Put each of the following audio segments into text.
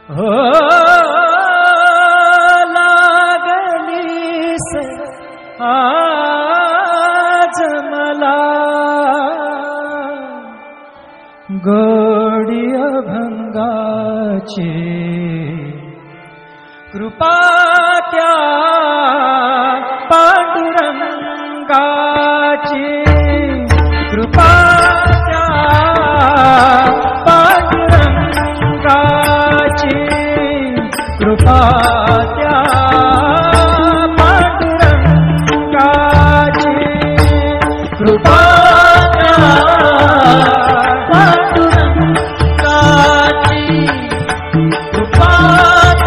हो लागलीस आज मला गोडी अभंगाची कृपा त्या पांडुरंगाची कृपा त्या पांडुरंगाची कृपा त्या पांडुरंगाची कृपा त्या पांडुरंगाची कृपा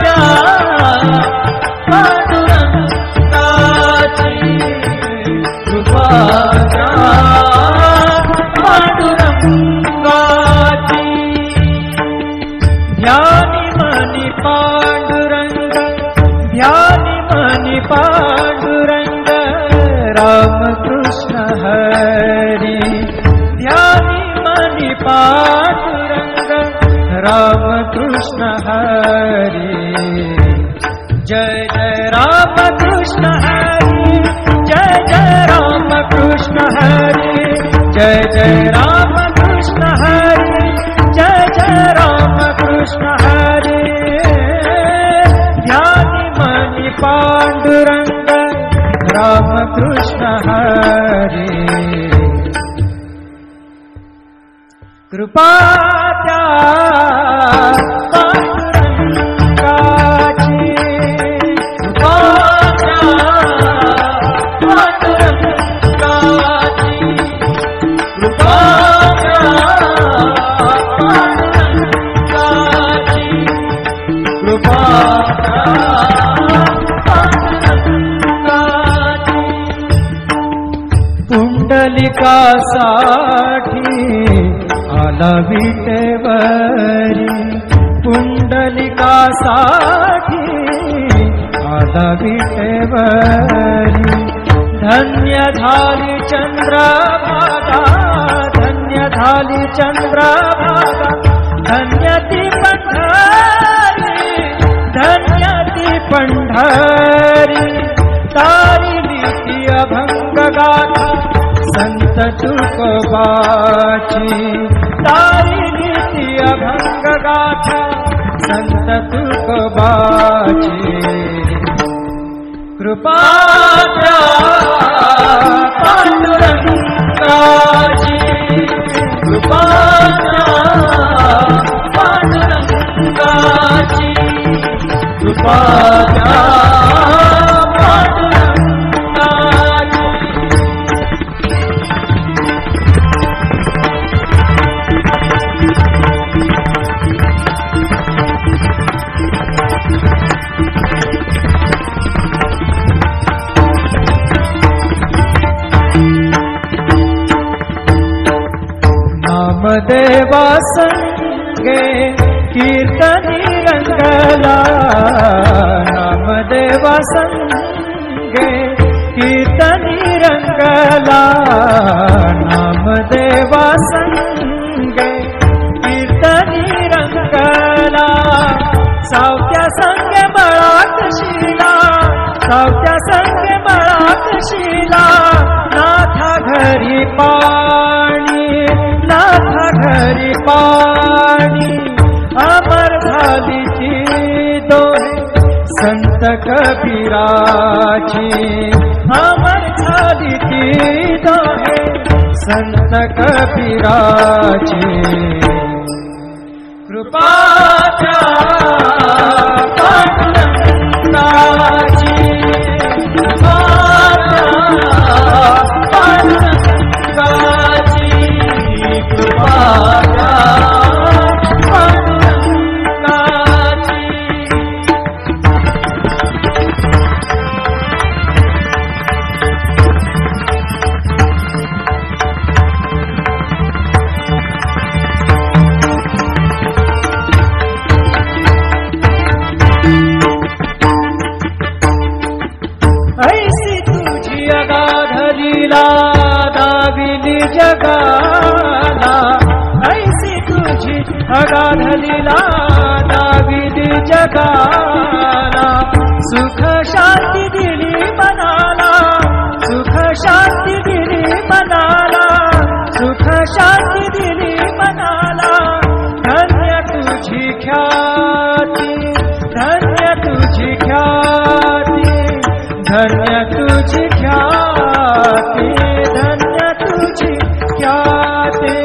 त्या पांडुरंगाची कृपा त्या पांडुरंगाची ध्यानी मनी पांडुरंग ध्यानी मनी पांडुरंग रामकृष्ण हरी ध्यानी मनी पांडुरंग रामकृष्ण हरी जय जय रामकृष्ण हरी जय जय रामकृष्ण हरी जय जय रामकृष्ण हरी जय जय रामकृष्ण हरी ध्यानी मनी पांडुरंग रामकृष्ण हरी कृपा त्या पांडुरंगाची कृपा त्या पांडुरंगाची कृपा त्या पांडुरंगाची कृपा त्या पांडुरंगाची पुंडलिकासाठी आला विटेवरी पुंडलिकासाठी आला विटेवरी धन्य झाली चंद्रभागा धन्य झाली चंद्रभागा धन्य ती पंढरी धन्य ती पंढरी तारिली ती अभंग गाथा संत तुकोबाची तारिली ती अभंग गाथा संत तुकोबाची कृपा त्या पांडुरंगाची कृपा त्या पांडुरंगाची कृपा त्या नामदेवा संगे कीर्तनी रंगला नामदेवा संगे कीर्तनी रंगला नामदेवा संगे कीर्तनी रंगला सावत्या संगे मळात शिला सावत्या संगे मळात शिला नाथा घरी पाणी नाथा घरी पाणी अमर झाली ती दोहे संत कबीराची अमर झाली ती दोहे संत कबीराची कृपा त्या पांडुरंगाची कृपा त्या पांडुरंगाची कृपा त्या पांडुरंगाची जगाला, सुख शांती दिली मनाला, सुख शांती दिली मनाला, सुख शांती दिली मनाला. धन्य तुझी ख्याती, धन्य तुझी ख्याती, धन्य तुझी ख्याती, धन्य तुझी ख्याती.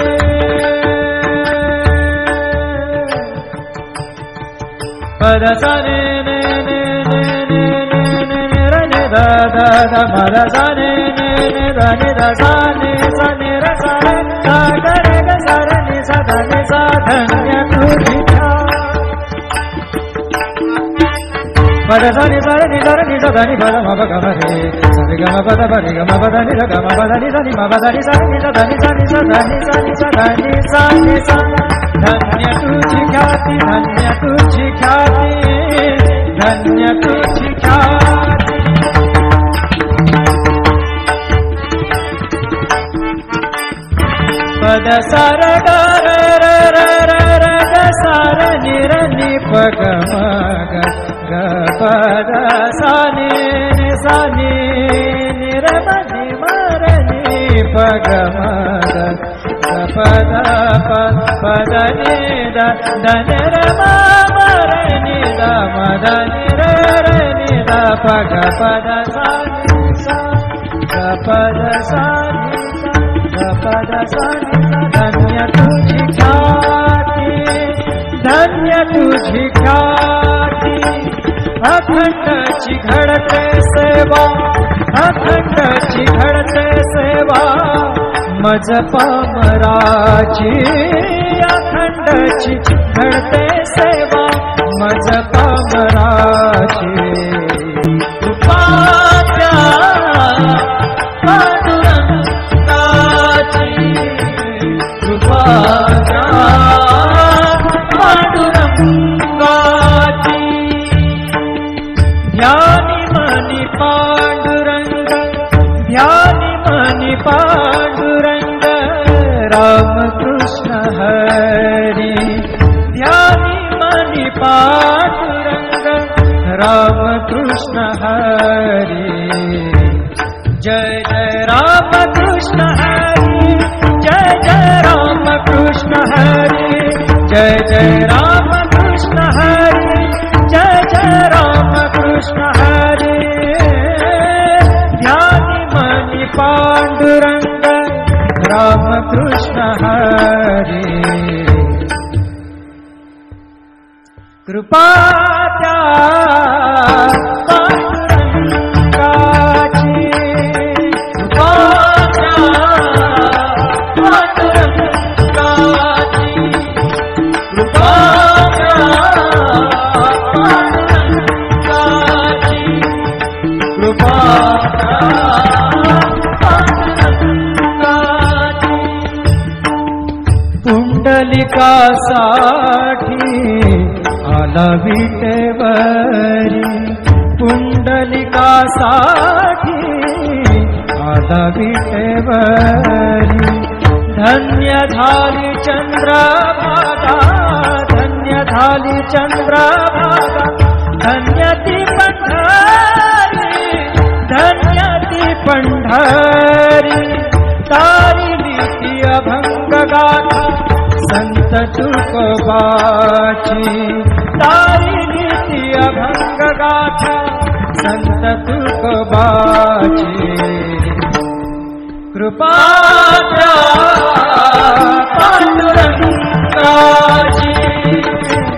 पद सा ने ने ने ने ने ने ने ने र ने दा दा दा पद सा ने ने ने दा ने दा सा ने सा ने र सा रे सा ग रे ग सा रे ने सा धा ने सा. धन्य तुझी पद सा ने सा रे नि सा रे नि सा धा नि पद म प ग म रे सा रे ग म प द प रे ग म प द नि र ग म प द नि सा नि म प द नि सा नि सा धा नि सा नि सा धा नि सा नि सा धा नि सा नि सा. धन्य तुझी ख्याती, धन्य तुझी ख्याती, धन्य तुझी ख्याती. पद सा र ग र र र र र ग सा र नि र नि प ग म ग ग प द सा नि नि सा नि नि र म नि म र नि प ग म ग प द प प द नि द द न र म म र नि द म द नि र र नि द प ग प द सा नि सा ग प द सा नि सा ग प द सा नि सा. धन्य तुझी ख्याती, धन्य तुझी ख्याती. अखंडची घडते सेवा, अखंडची घडते सेवा, मज पामराची. अखंडची घडते सेवा, मज पामराची. कृपाच्या पांडुरंगाची, कृपाच्या पांडुरंगाची. ध्यानी मनी पांडुरंग, ध्यानी मनी पांडुरंग, रामकृष्ण हरी. ध्यानी मनी पांडुरंग, रामकृष्ण हरी. जय जय रामकृष्ण हरी, जय जय रामकृष्ण हरी, जय जय रामकृष्ण हरी, जय जय रामकृष्ण हरी. ध्यानी मनी पांडुरंग, रामकृष्ण हरी. कृपा त्या पांडुरंगाची, कृपा त्या पांडुरंगाची, कृपा त्या पांडुरंगाची, कृपा त्या पांडुरंगाची. पुंडलिकासाठी आला विटेवरी, पुंडलिकासाठी आला विटेवरी. धन्य झाली चंद्रभागा, धन्य झाली चंद्रभागा, धन्य ती पंढरी, धन्य ती पंढरी. तारिली ती अभंग गाथा संत तुकोबाची, तारिली ती अभंग गाथा संत तुकोबाची. कृपा त्या पांडुरंगाची,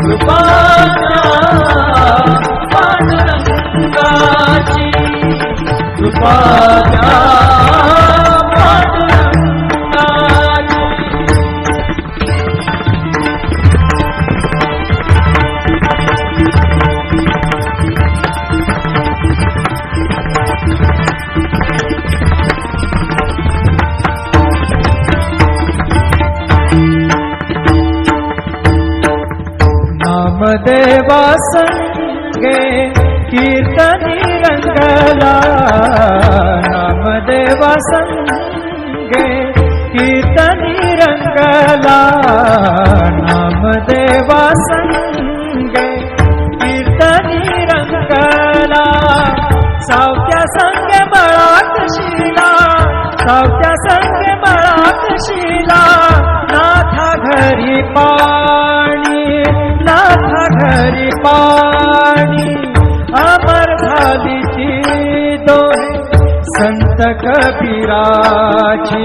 कृपा त्या पांडुरंगाची, कृपा त्या पांडुरंगाची. नामदेवा संगे कीर्तनी रंगला, नामदेवा संगे कीर्तनी रंगला, नामदेवा संगे सावत्या संग मळात शिला, सावत्या संग मळात शिला, नाथा घरी पाणी, नाथा घरी पाणी, अमर झाली ती दोहे संत कबीराची,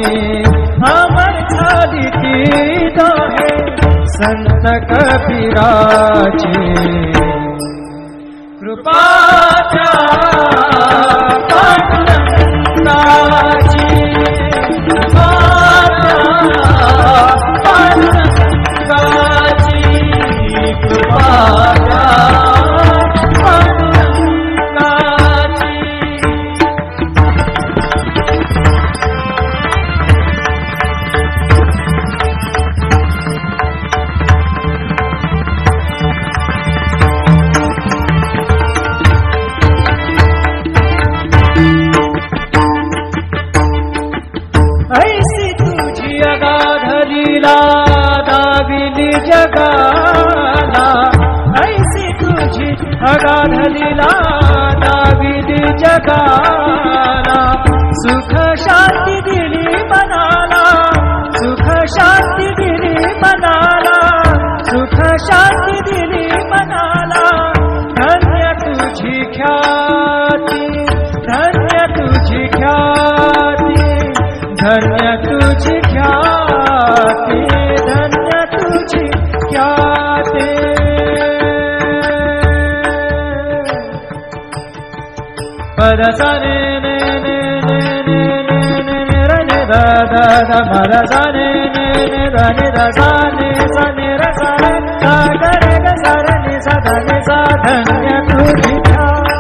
अमर झाली ती दोहे संत कबीराची. कृपाच्या पांडुरंगाची, कृपाच्या पांडुरंगाची, कृपाच्या पांडुरंगाची. ऐसी तुझी अगाध लीला दाविली जगाला, ऐसी तुझी अगाध लीला दाविली जगाला. सुख शांती दिली मनाला, सुख शांती दिली मनाला, सुख शांती दिली मनाला. धन्य तुझी ख्याती, धन्य तुझी ख्याती, धन्य तुझी ख्याती, धन्य तुझी ख्याती. पद सा ने ने ने ने ने ने ने ने र ने दा दा दा पद सा ने ने ने दा ने दा सा ने सा ने र सा रे सा ग रे ग सा रे नि सा धा नि सा. धन्य तुझी ख्याती.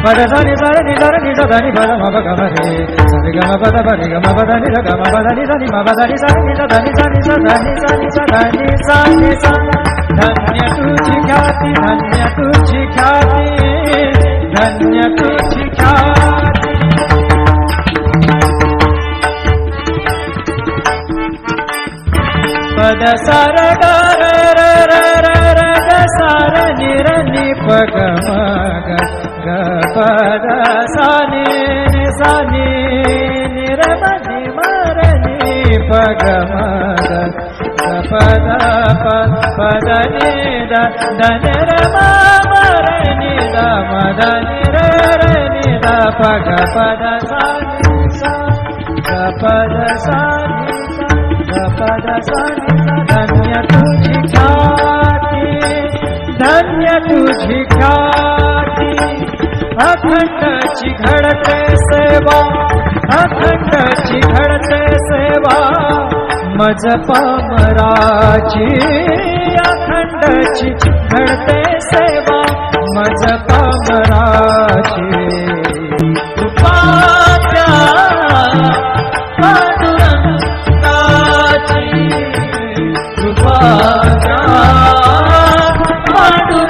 पद सा नि सा रे नि सा रे नि सा धा नि पद म प ग म रे सा रे ग म प द प रे ग म प द नि र ग म प द नि सा नि म प द नि सा नि सा धा नि सा नि सा धा नि सा नि सा धा नि सा नि सा. धन्य तुझी ख्याती, धन्य तुझी ख्याती, धन्य तुझी ख्याती. पद सा र ग र र र र र ग सा र नि र नि प ग म ग ग प द सा नि नि सा नि नि र म नि म र नि प ग म ग ग प द प प द नि द द नि र म म र नि द म द नि र र नि द प ग प द सा नि सा ग प द सा नि सा ग प द सा नि सा. धन्य तुझी ख्याती, धन्य तुझी ख्याती. अखंडची घडते सेवा, अखंडची घडते सेवा मज पामराची. अखंडची घडते सेवा मज पामराची. कृपाच्या पांडुरंगाची, कृपाच्या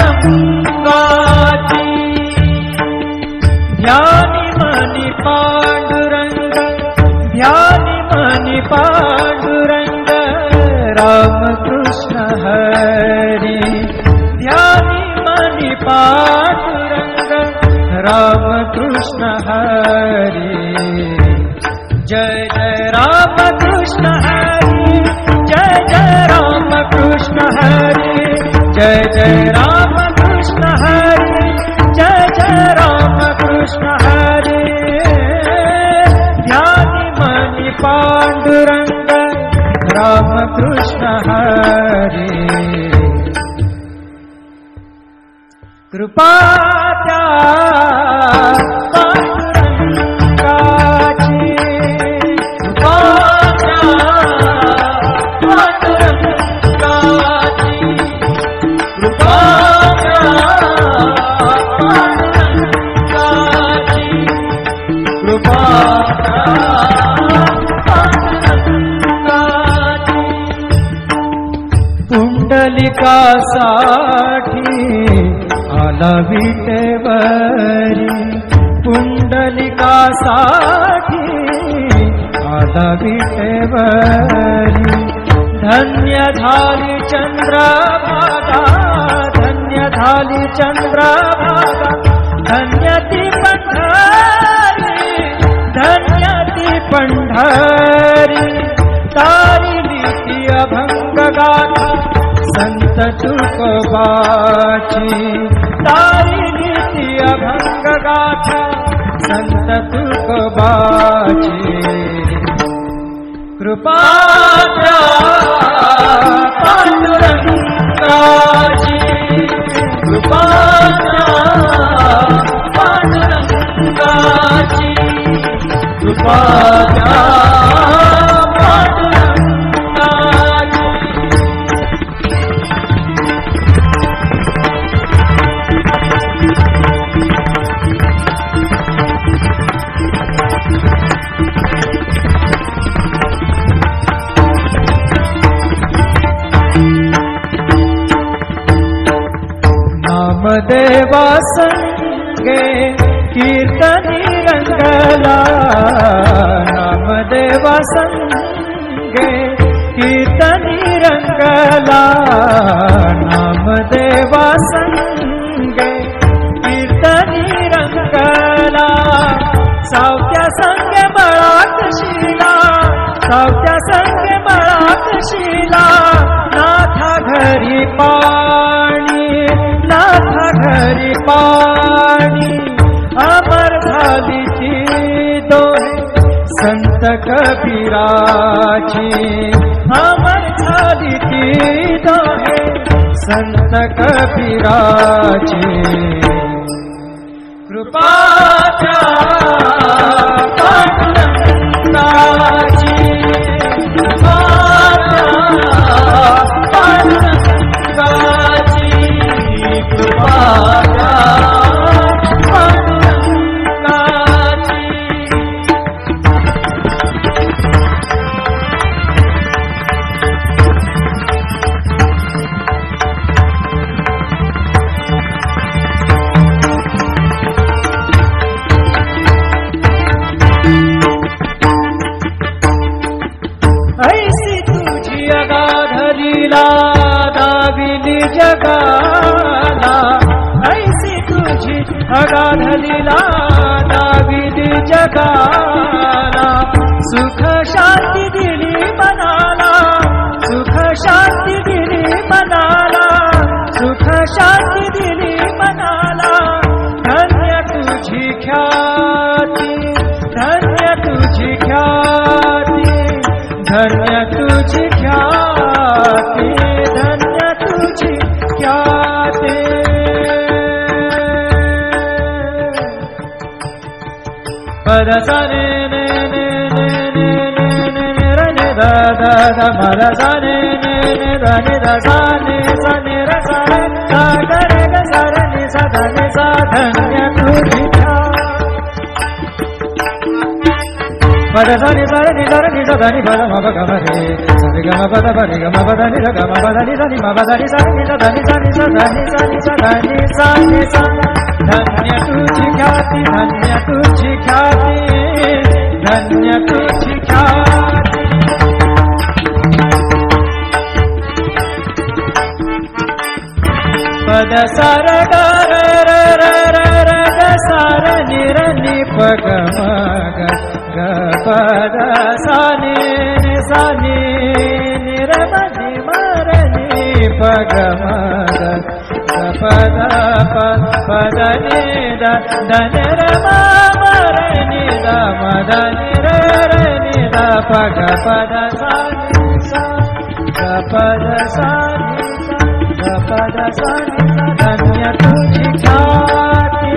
पांडुरंगाची. ध्यानी मनी पांडुरंग, ध्यानी मनी पांडुरंग, रामकृष्ण हरी. ध्यानी मनी पांडुरंग, रामकृष्ण हरी. जय जय रामकृष्ण हरी, जय जय रामकृष्ण हरी, जय जय रामकृष्ण हरी, जय जय रामकृष्ण हरी. ध्यानी मनी पांडुरंग, रामकृष्ण हरी. कृपाच्या पांडुरंगाची, कृपाच्या पांडुरंगाची, कृपाच्या पांडुरंगाची, कृपाच्या पांडुरंगाची. पुंडलिकासाठी आला विटेवरी, पुंडलिकासाठी आला विटेवरी. धन्य झाली चंद्रभागा, धन्य झाली चंद्रभागा धन्य ती पंढरी धन्य ती पंढरी तारिली ती अभंग गाथा संत तुकोबाची तारिली ती अभंग गाथा संत तुकोबाची कृपा द्या पांडुरंगाची कृपा द्या पांडुरंगाची कृपा द्या पांडुरंगाची नामदेवा संगे कीर्तनी रंगला नामदेवा संगे कीर्तनी रंगला नामदेवा संगे कीर्तनी रंगला सावत्या संगे बळात शिला सावत्या संगे बळात शिला नाथा घरी पाणी नाथा घरी पाणी अमर झाली ती दोहे संत कबीराची अमर झाली ती दोहे संत कबीराची कृपा द्या पांडुरंगाची कृपा द्या पांडुरंगाची कृपा द्या पांडुरंगाची ऐसी तुझी अगाध लीला दाविली जगाला ऐसी तुझी अगाध लीला दाविली जगाला सुख शांती दिली मनाला सुख शांती दिली मनाला सुख शांती दिली मनाला धन्य तुझी ख्याती धन्य तुझी ख्याती धन्य तुझी ख्याती धन्य तुझी ख्याती पद सा ने ने ने ने ने ने ने र ने दा दा दा पद सा ने ने ने दा ने दा सा ने सा ने र सा रे सा ग रे ग सा रे नि सा धा नि सा धन्य तुझी पद सा नि सा रे नि सा रे नि सा धा नि पद म प ग म रे सा रे ग म पद प रे ग म पद नि र ग म पद नि सा नि म पद नि सा नि सा धा नि सा नि सा धा नि सा नि सा धा नि सा नि सा धन्य तुझी ख्याती धन्य तुझी ख्याती धन्य तुझी ख्याती पद सा र ग र र र र र ग सा र नि र नि प ग म ग ग पद सा नि नि सा नि नि र म नि म र नि प ग म ग पद पद नि द ध नि र म म र नि द म द नि र र नि द प ग पद सा नि सा ग पद सा नि सा ग पद सा नि सा धन्य तुझी ख्याती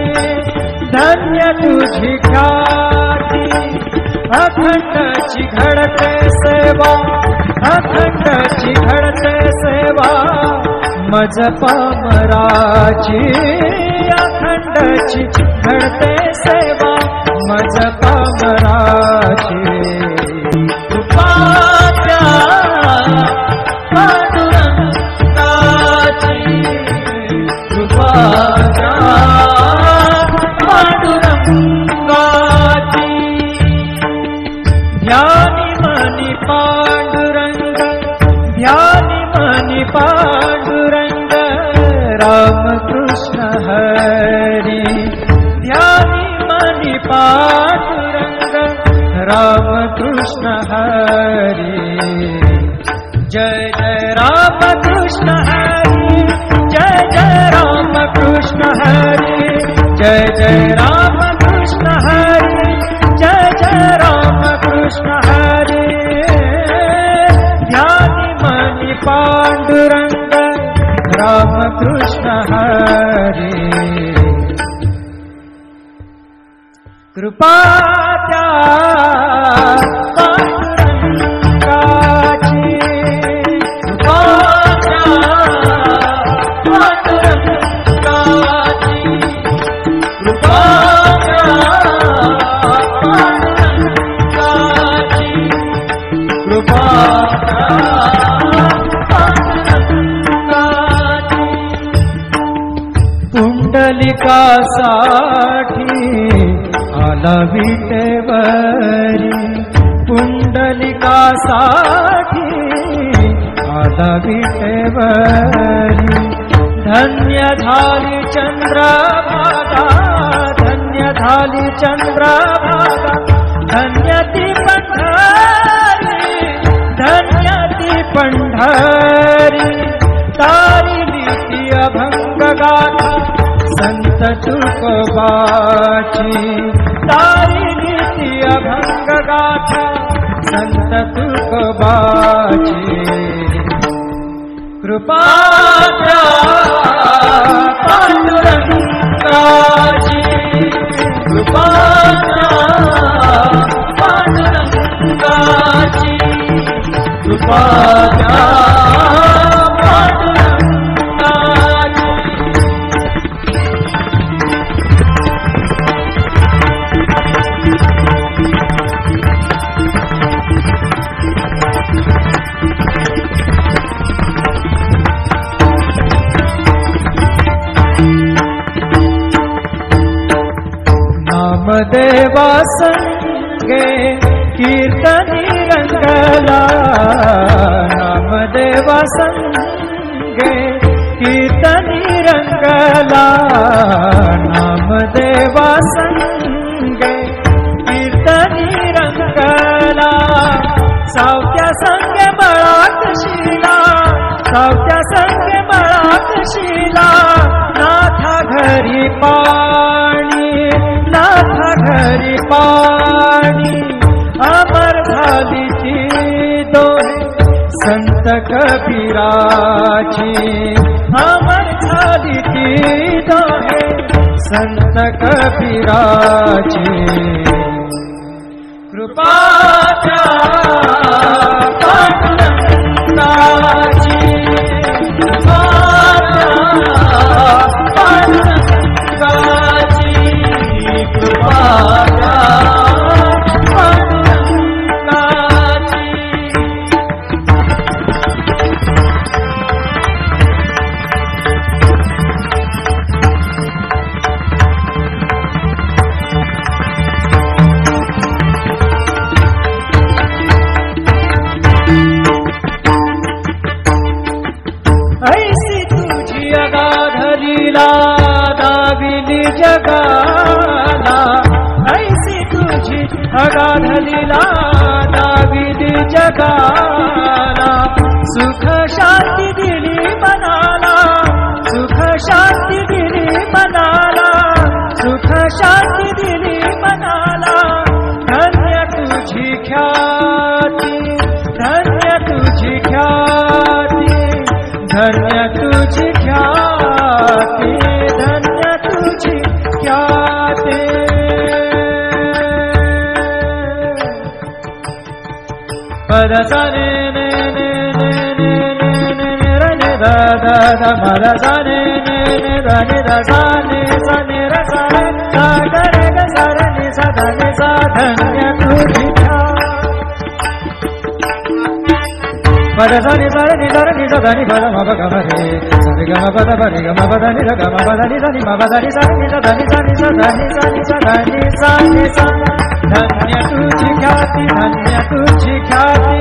धन्य तुझी ख्याती अखंडची घडते सेवा अखंडची घडते सेवा मज पामराची अखंडची घडते सेवा मज पामराची कृपा द्या पांडुरंगाची कृपा द्या पांडुरंगाची ध्यानी मनी पांडुरंग ध्यानी मनी पांडुरंग राम हरी ध्यानी मनी पांडुरंग राम कृष्ण हरी जय जय राम कृष्ण हरी जय जय राम कृष्ण हरी जय जय राम कृष्ण हरी जय जय राम कृष्ण हरी ध्यानी मनी पांडुरंग राम कृष्ण हरी कृपा त्या पांडुरंगाची कृपा त्या पांडुरंगाची कृपा त्या पांडुरंगाची कृपा त्या पांडुरंगाची पुंडलिकासाठी आला विटेवरी पुंडलिकासाठी आला विटेवरी धन्य झाली चंद्रभागा धन्य झाली चंद्रभागा धन्य ती पंढरी धन्य ती पंढरी तारिली ती अभंग गाथा संत तुकोबाची तारिली ती अभंग गाथा संत तुकोबाची कृपा त्या पांडुरंगाची कृपा त्या पांडुरंगाची कृपा त्या नामदेवा संगे कीर्तनी रंगला नामदेवा संगे कीर्तनी रंगला नामदेवा संगे कीर्तनी रंगला सावत्या संगे मळात शिला सावत्या संगे मळात शिला नाथा घरी पाणी नाथा घरी पाणी अमर झाली ती दोहे संत कबीराची अमर झाली ती दोहे संत कबीराची कृपा त्या पांडुरंगाची कृपा त्या पांडुरंगाची कृपा त्या पांडुरंगाची ऐसी तुझी अगाध लीला दाविली जगाला ऐसी तुझी अगाध लीला दाविली जगाला सुख शांती दिली मनाला सुख शांती दिली मनाला सुख शांती दिली मनाला धन्य तुझी ख्याती धन्य तुझी ख्याती धन्य तुझी ख्याती धन्य तुझी ख्याती पद सने ने ने ने ने ने ने रे ने दा दा दा पद सने ने ने दा ने दा सा ने सा ने रा सा सा गा रे गा सा रे ने सा धा ने सा धन्य तुझी पद सनि सरे नि सरे नि सा धा नि पद म प ग म रे सा रे ग म प द प रे ग म प द नि रे ग म प द नि सा नि म प द नि सा नि सा धा नि सा नि सा धा नि सा नि सा धा नि सा नि सा धन्य तुझी ख्याती धन्य तुझी ख्याती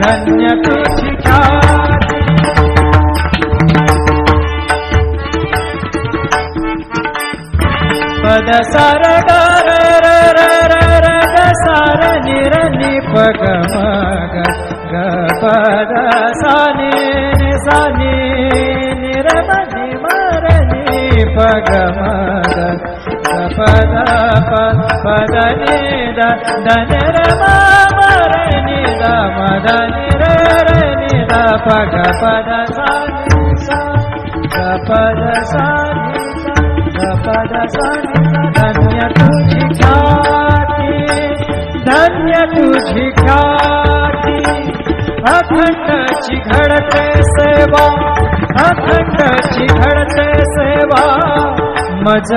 धन्य तुझी ख्याती पद सार ग र र र र र ग सार नि र नि प ग म ग ग पद सा नि सा नि र म नि म र नि प ग म ग ग पद प द नि द द नि र म म र नि द म द नि र नि द प ग पद सा नि सा ग पद सा नि सा ग पद सा नि सा धन्य तुझी ख्याती धन्य तुझी ख्याती अखंडची घडते सेवा अखंडची घडते सेवा मज